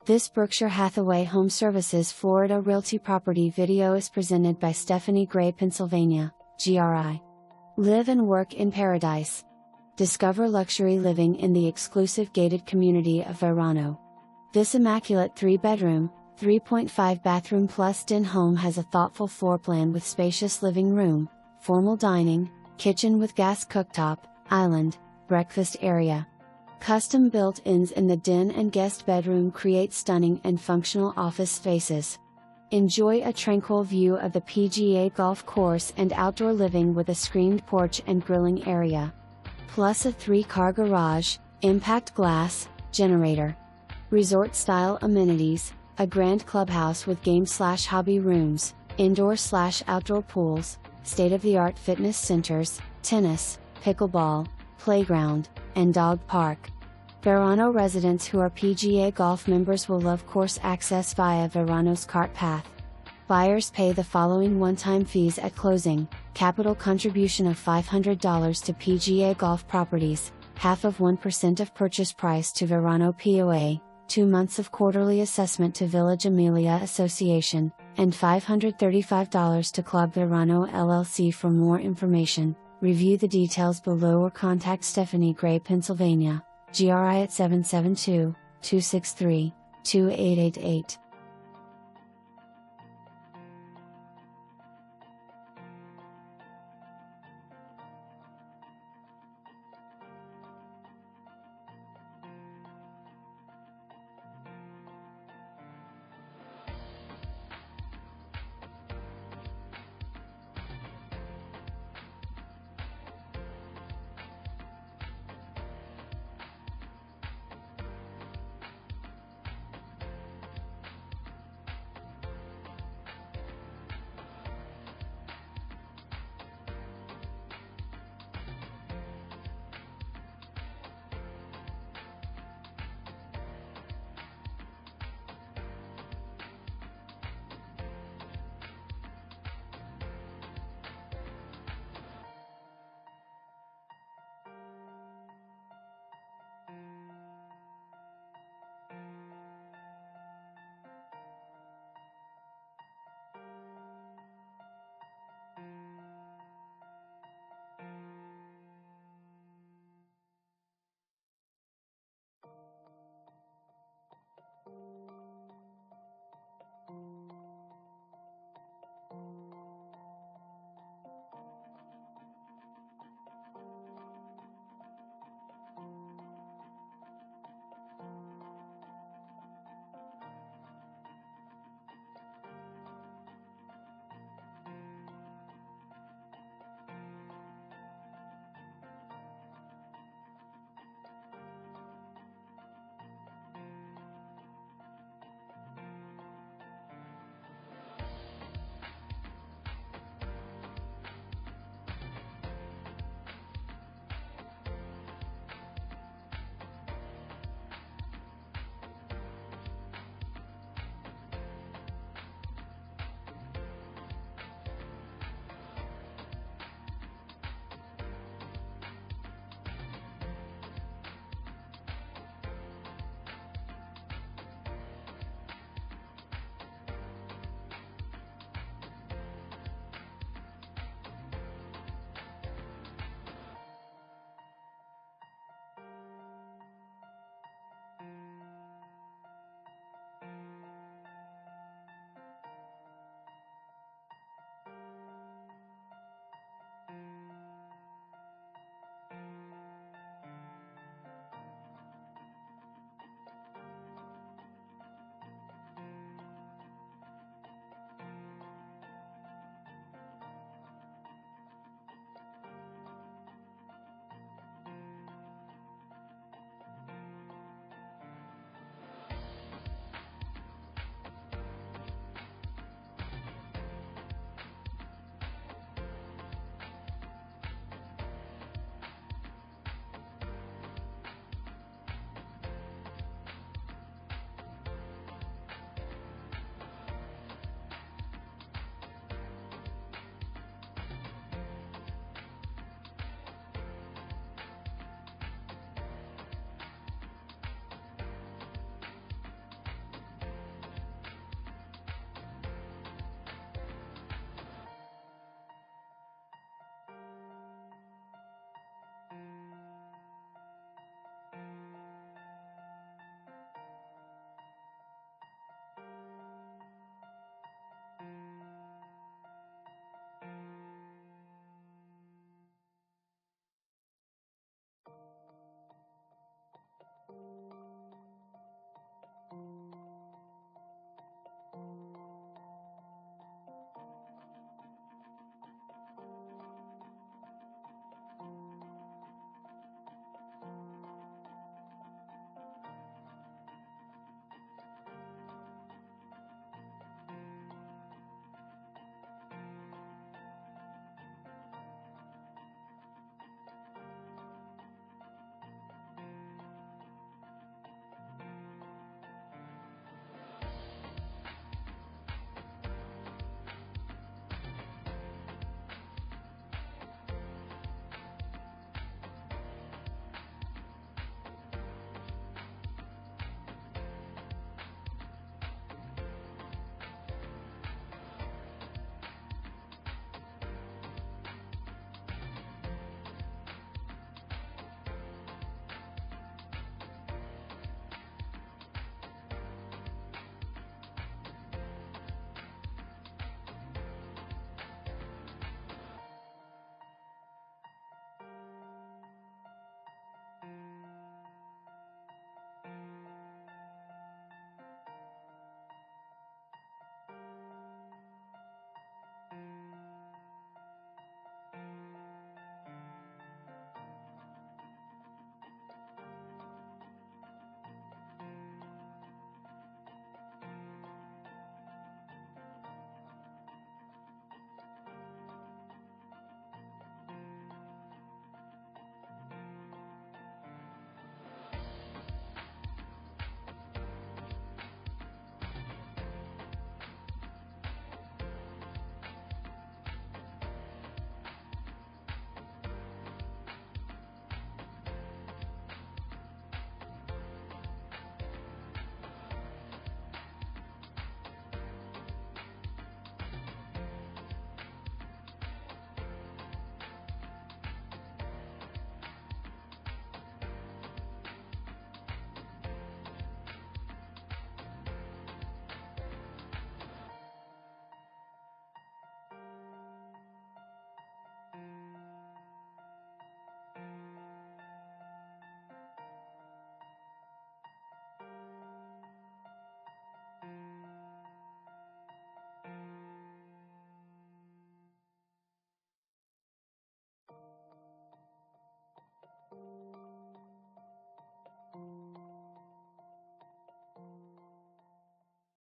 This Berkshire Hathaway HomeServices Florida Realty property video is presented by Stephanie Gray, Pennsylvania, GRI. Live and work in paradise. Discover luxury living in the exclusive gated community of Verano. This immaculate 3-bedroom, 3.5 bathroom plus den home has a thoughtful floor plan with spacious living room, formal dining, kitchen with gas cooktop, island, breakfast area. Custom built-ins in the den and guest bedroom create stunning and functional office spaces. Enjoy a tranquil view of the PGA Golf Course and outdoor living with a screened porch and grilling area. Plus a 3-car garage, impact glass, generator. Resort-style amenities, a grand clubhouse with game/hobby rooms, indoor/outdoor pools, state-of-the-art fitness centers, tennis, pickleball, playground, and dog park. Verano residents who are PGA Golf members will love course access via Verano's cart path. Buyers pay the following one-time fees at closing: capital contribution of $500 to PGA Golf Properties, half of 1% of purchase price to Verano POA, 2 months of quarterly assessment to Village Emilia Association, and $535 to Club Verano LLC. For more information, review the details below or contact Stephanie Gray, Pennsylvania, GRI at 772-263-2888.